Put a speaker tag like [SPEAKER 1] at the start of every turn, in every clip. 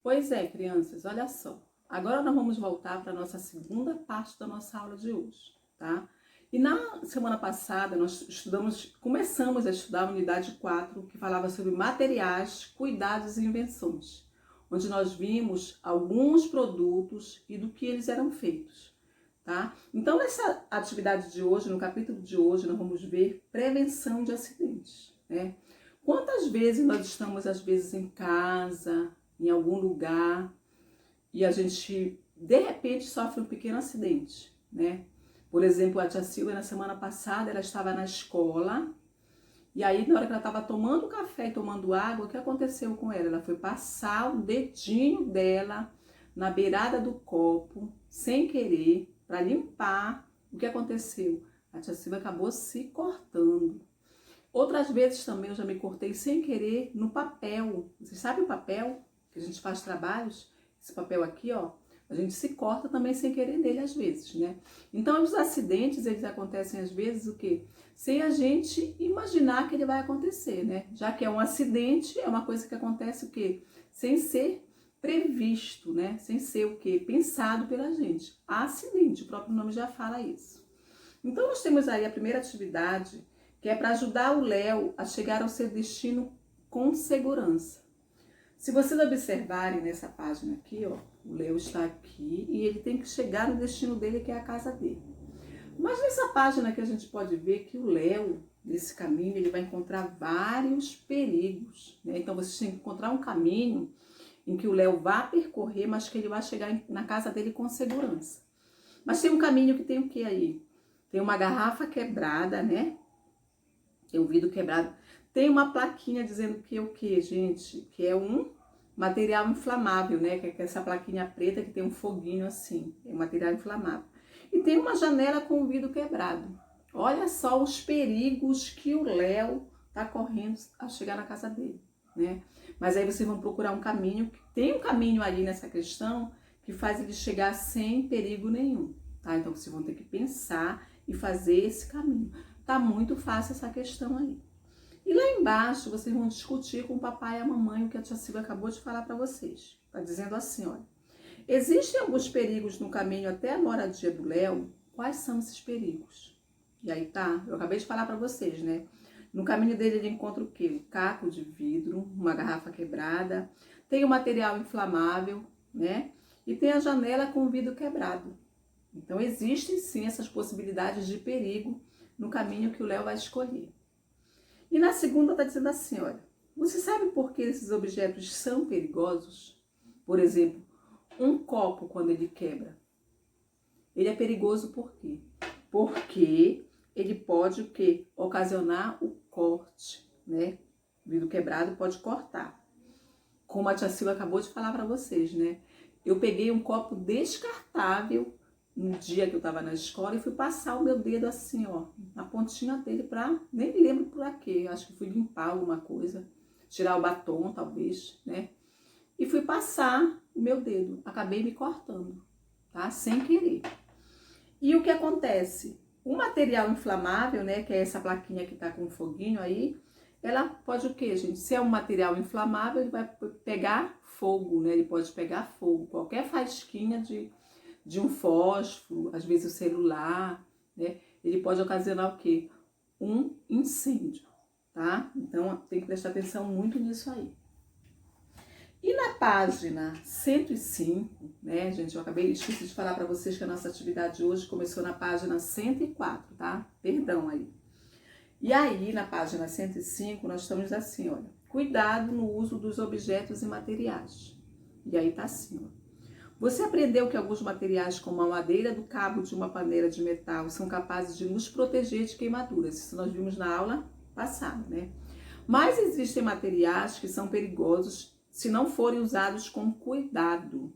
[SPEAKER 1] Pois é, crianças, olha só. Agora nós vamos voltar para a nossa segunda parte da nossa aula de hoje, tá? E na semana passada nós começamos a estudar a unidade 4, que falava sobre materiais, cuidados e invenções, onde nós vimos alguns produtos e do que eles eram feitos, tá? Então nessa atividade de hoje, no capítulo de hoje, nós vamos ver prevenção de acidentes, né? Quantas vezes nós estamos, às vezes, em casa, em algum lugar, e a gente, de repente, sofre um pequeno acidente, né? Por exemplo, a tia Silvia, na semana passada, ela estava na escola, e aí, na hora que ela estava tomando café e tomando água, o que aconteceu com ela? Ela foi passar o dedinho dela na beirada do copo, sem querer, para limpar. O que aconteceu? A tia Silvia acabou se cortando. Outras vezes também eu já me cortei sem querer no papel. Você sabe o papel que a gente faz trabalhos? Esse papel aqui, ó, a gente se corta também sem querer nele às vezes, né? Então os acidentes, eles acontecem às vezes o quê? Sem a gente imaginar que ele vai acontecer, né? Já que é um acidente, é uma coisa que acontece o quê? Sem ser previsto, né? Sem ser o quê? Pensado pela gente. Acidente, o próprio nome já fala isso. Então nós temos aí a primeira atividade, que é para ajudar o Léo a chegar ao seu destino com segurança. Se vocês observarem nessa página aqui, ó, o Léo está aqui e ele tem que chegar no destino dele, que é a casa dele. Mas nessa página aqui a gente pode ver que o Léo, nesse caminho, ele vai encontrar vários perigos, né? Então vocês têm que encontrar um caminho em que o Léo vá percorrer, mas que ele vai chegar na casa dele com segurança. Mas tem um caminho que tem o que aí? Tem uma garrafa quebrada, né? Tem um vidro quebrado. Tem uma plaquinha dizendo que é o que, gente? Que é um material inflamável, né? Que é essa plaquinha preta que tem um foguinho assim. É um material inflamável. E tem uma janela com o vidro quebrado. Olha só os perigos que o Léo tá correndo ao chegar na casa dele, né? Mas aí vocês vão procurar um caminho. Tem um caminho aí nessa questão que faz ele chegar sem perigo nenhum, tá? Então vocês vão ter que pensar e fazer esse caminho. Tá muito fácil essa questão aí. E lá embaixo vocês vão discutir com o papai e a mamãe o que a tia Silvia acabou de falar para vocês. Tá dizendo assim, olha. Existem alguns perigos no caminho até a moradia do Léo. Quais são esses perigos? E aí tá, eu acabei de falar para vocês, né? No caminho dele ele encontra o quê? Um caco de vidro, uma garrafa quebrada, tem o material inflamável, né? E tem a janela com o vidro quebrado. Então existem sim essas possibilidades de perigo no caminho que o Léo vai escolher. E na segunda está dizendo assim, olha, você sabe por que esses objetos são perigosos? Por exemplo, um copo quando ele quebra. Ele é perigoso por quê? Porque ele pode o quê? Ocasionar o corte, né? O vidro quebrado pode cortar. Como a tia Silvia acabou de falar para vocês, né? Eu peguei um copo descartável no dia que eu tava na escola e fui passar o meu dedo assim, ó, na pontinha dele pra, nem lembro por quê, acho que fui limpar alguma coisa, tirar o batom talvez, né? E fui passar o meu dedo, acabei me cortando, tá? Sem querer. E o que acontece? O material inflamável, né, que é essa plaquinha que tá com um foguinho aí, ela pode o quê, gente? Se é um material inflamável, ele vai pegar fogo, né? Ele pode pegar fogo, qualquer faísquinha de um fósforo, às vezes o celular, né? Ele pode ocasionar o quê? Um incêndio, tá? Então tem que prestar atenção muito nisso aí. E na página 105, né, gente, eu esqueci de falar para vocês que a nossa atividade hoje começou na página 104, tá? Perdão aí. E aí, na página 105, nós estamos assim, olha, cuidado no uso dos objetos e materiais. E aí tá assim, ó. Você aprendeu que alguns materiais, como a madeira do cabo de uma panela de metal, são capazes de nos proteger de queimaduras. Isso nós vimos na aula passada, né? Mas existem materiais que são perigosos se não forem usados com cuidado,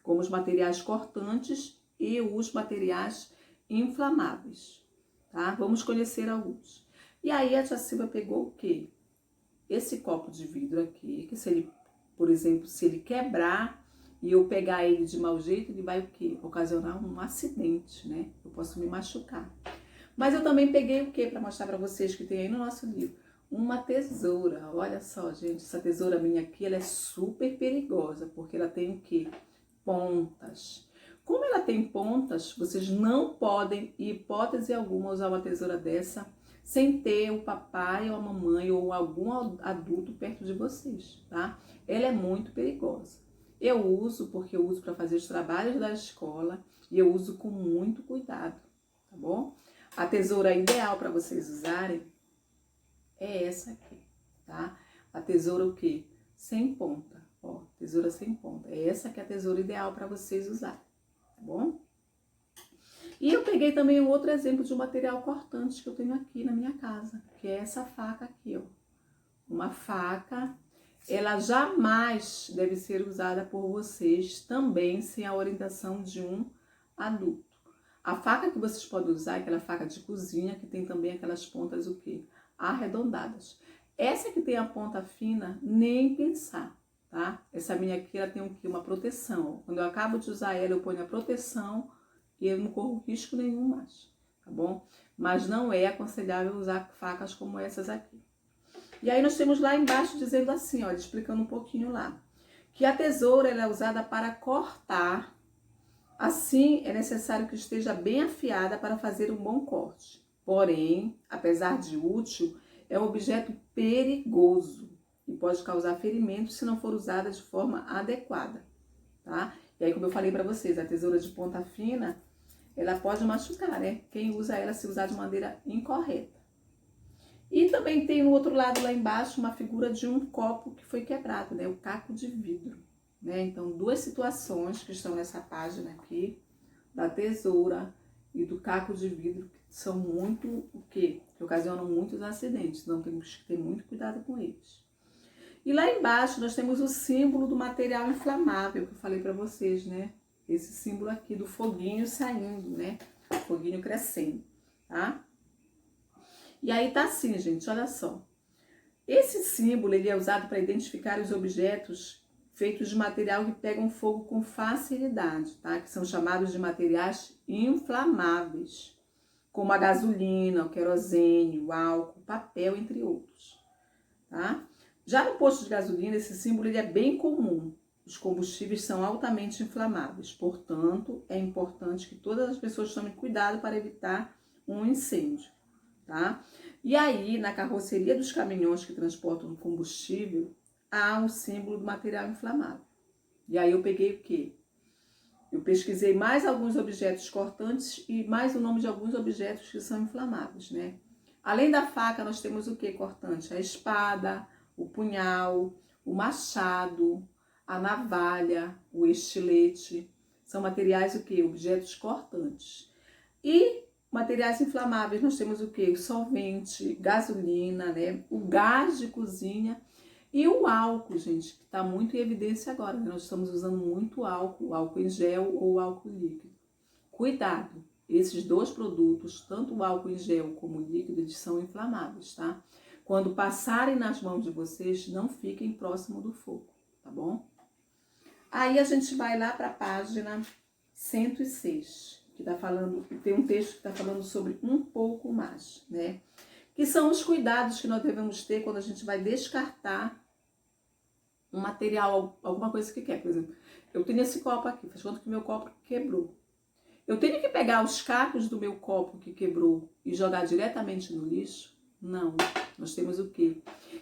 [SPEAKER 1] como os materiais cortantes e os materiais inflamáveis, tá? Vamos conhecer alguns. E aí a tia Silvia pegou o quê? Esse copo de vidro aqui, que se ele, por exemplo, se ele quebrar e eu pegar ele de mau jeito, ele vai o quê? Ocasionar um acidente, né? Eu posso me machucar. Mas eu também peguei o quê? Para mostrar para vocês que tem aí no nosso livro. uma tesoura. Olha só, gente, essa tesoura minha aqui, ela é super perigosa, porque ela tem o quê? Pontas. Como ela tem pontas, vocês não podem, em hipótese alguma, usar uma tesoura dessa sem ter o papai ou a mamãe ou algum adulto perto de vocês, tá? Ela é muito perigosa. Eu uso porque eu uso para fazer os trabalhos da escola e eu uso com muito cuidado, tá bom? A tesoura ideal para vocês usarem é essa aqui, tá? A tesoura o quê? Sem ponta, ó, tesoura sem ponta. É essa que é a tesoura ideal para vocês usarem, tá bom? E eu peguei também um outro exemplo de um material cortante que eu tenho aqui na minha casa, que é essa faca aqui, ó. Uma faca, ela jamais deve ser usada por vocês também sem a orientação de um adulto. A faca que vocês podem usar é aquela faca de cozinha, que tem também aquelas pontas o quê? Arredondadas. Essa que tem a ponta fina, nem pensar, tá? Essa minha aqui, ela tem o quê? Uma proteção. Quando eu acabo de usar ela, eu ponho a proteção e eu não corro risco nenhum mais, tá bom? Mas não é aconselhável usar facas como essas aqui. E aí nós temos lá embaixo dizendo assim, olha, explicando um pouquinho lá, que a tesoura ela é usada para cortar. Assim, é necessário que esteja bem afiada para fazer um bom corte. Porém, apesar de útil, é um objeto perigoso e pode causar ferimento se não for usada de forma adequada, tá? E aí, como eu falei para vocês, a tesoura de ponta fina, ela pode machucar, né? Quem usa ela se usar de maneira incorreta. E também tem no outro lado, lá embaixo, uma figura de um copo que foi quebrado, né? O caco de vidro. Né? Então, duas situações que estão nessa página aqui, da tesoura e do caco de vidro, que são muito, o quê? Que ocasionam muitos acidentes, então temos que ter muito cuidado com eles. E lá embaixo nós temos o símbolo do material inflamável, que eu falei para vocês, né? Esse símbolo aqui do foguinho saindo, né? Foguinho crescendo, tá? E aí tá assim, gente, olha só. Esse símbolo, ele é usado para identificar os objetos feitos de material que pegam fogo com facilidade, tá? Que são chamados de materiais inflamáveis, como a gasolina, o querosene, o álcool, o papel, entre outros, tá? Já no posto de gasolina, esse símbolo ele é bem comum. Os combustíveis são altamente inflamáveis, portanto, é importante que todas as pessoas tomem cuidado para evitar um incêndio, tá? E aí, na carroceria dos caminhões que transportam combustível, há um símbolo do material inflamável. E aí eu peguei o quê? Eu pesquisei mais alguns objetos cortantes e mais o nome de alguns objetos que são inflamáveis, né? Além da faca, nós temos o que cortante? A espada, o punhal, o machado, a navalha, o estilete. São materiais o quê? Objetos cortantes. E materiais inflamáveis, nós temos o quê? O solvente, gasolina, né? O gás de cozinha e o álcool, gente, que está muito em evidência agora, né? Nós estamos usando muito álcool, álcool em gel ou álcool líquido. Cuidado, esses dois produtos, tanto o álcool em gel como o líquido, eles são inflamáveis, tá? Quando passarem nas mãos de vocês, não fiquem próximo do fogo, tá bom? Aí a gente vai lá para a página 106, que tá falando, tem um texto que está falando sobre um pouco mais, né? Que são os cuidados que nós devemos ter quando a gente vai descartar um material, alguma coisa que quer. Por exemplo, eu tenho esse copo aqui, faz conta que meu copo quebrou. Eu tenho que pegar os cacos do meu copo que quebrou e jogar diretamente no lixo? Não. Nós temos o quê?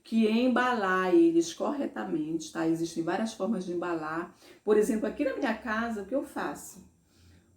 [SPEAKER 1] Que embalar eles corretamente, tá? Existem várias formas de embalar. Por exemplo, aqui na minha casa, o que eu faço?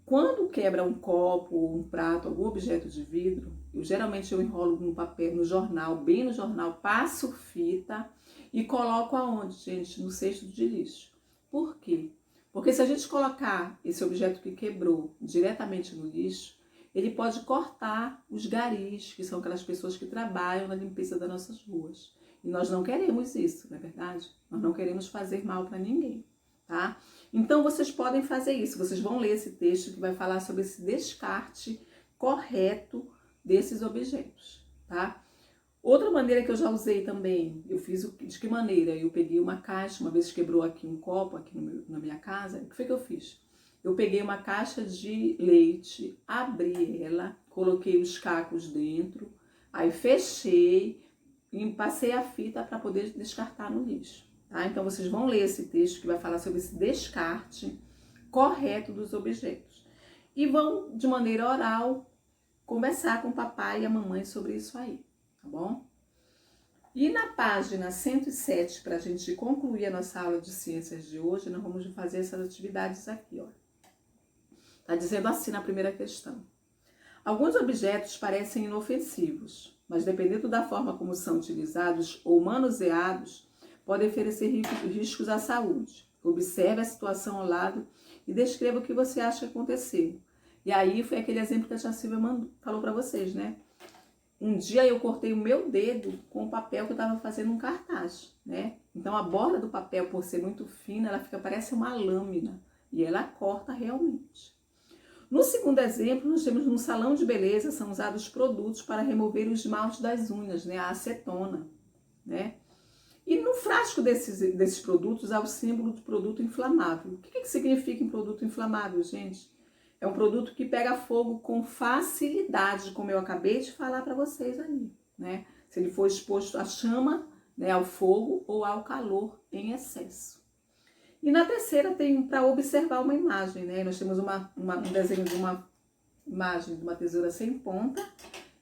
[SPEAKER 1] Quando quebra um copo, um prato, algum objeto de vidro, geralmente eu enrolo no papel, no jornal, bem no jornal, passo fita e coloco aonde, gente? No cesto de lixo. Por quê? Porque se a gente colocar esse objeto que quebrou diretamente no lixo, ele pode cortar os garis, que são aquelas pessoas que trabalham na limpeza das nossas ruas. E nós não queremos isso, não é verdade? Nós não queremos fazer mal para ninguém, tá? Então, vocês podem fazer isso. Vocês vão ler esse texto que vai falar sobre esse descarte correto desses objetos, tá? Outra maneira que eu já usei também, eu fiz de que maneira? Eu peguei uma caixa, uma vez quebrou aqui um copo aqui na minha casa, o que foi que eu fiz? Eu peguei uma caixa de leite, abri ela, coloquei os cacos dentro, aí fechei e passei a fita para poder descartar no lixo. Tá? Então vocês vão ler esse texto que vai falar sobre esse descarte correto dos objetos. E vão, de maneira oral, conversar com o papai e a mamãe sobre isso aí, tá bom? E na página 107, para a gente concluir a nossa aula de ciências de hoje, nós vamos fazer essas atividades aqui, ó. Tá dizendo assim na primeira questão. Alguns objetos parecem inofensivos, mas dependendo da forma como são utilizados ou manuseados, podem oferecer riscos à saúde. Observe a situação ao lado e descreva o que você acha que aconteceu. E aí foi aquele exemplo que a tia Silvia falou para vocês, né? Um dia eu cortei o meu dedo com o papel que eu estava fazendo um cartaz, né? Então a borda do papel, por ser muito fina, ela parece uma lâmina e ela corta realmente. No segundo exemplo, nós temos no salão de beleza, são usados produtos para remover o esmalte das unhas, né? A acetona, né? E no frasco desses produtos há o símbolo de produto inflamável. O que significa em produto inflamável, gente? É um produto que pega fogo com facilidade, como eu acabei de falar para vocês ali, né? Se ele for exposto à chama, né, ao fogo ou ao calor em excesso. E na terceira tem para observar uma imagem, né? Nós temos um desenho de uma imagem de uma tesoura sem ponta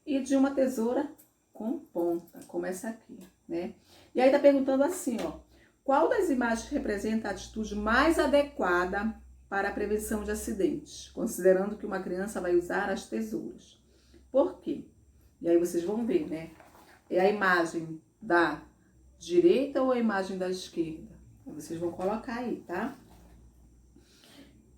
[SPEAKER 1] e de uma tesoura com ponta, como essa aqui, né? E aí tá perguntando assim, ó, qual das imagens representa a atitude mais adequada para a prevenção de acidentes, considerando que uma criança vai usar as tesouras? Por quê? E aí vocês vão ver, né? É a imagem da direita ou a imagem da esquerda? Aí vocês vão colocar aí, tá?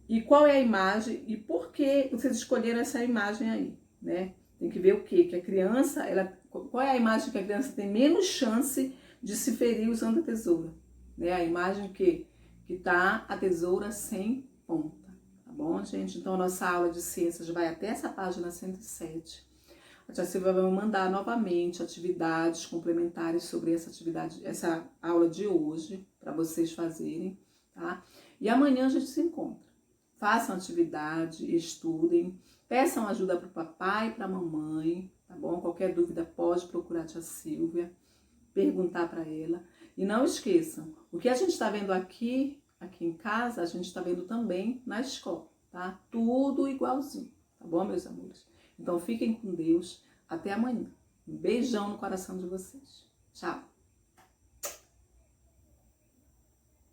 [SPEAKER 1] E qual é a imagem e por que vocês escolheram essa imagem aí, né? Tem que ver o quê? Que a criança, qual é a imagem que a criança tem menos chance de se ferir usando a tesoura? Né? A imagem que tá a tesoura sem ponta, tá bom, gente? Então, a nossa aula de ciências vai até essa página 107. A tia Silvia vai mandar novamente atividades complementares sobre essa aula de hoje, para vocês fazerem, tá? E amanhã a gente se encontra. Façam atividade, estudem, peçam ajuda para o papai e para a mamãe, tá bom? Qualquer dúvida pode procurar a tia Silvia, perguntar para ela. E não esqueçam, o que a gente está vendo aqui em casa, a gente está vendo também na escola, tá? Tudo igualzinho, tá bom, meus amores? Então fiquem com Deus, até amanhã. Um beijão no coração de vocês. Tchau!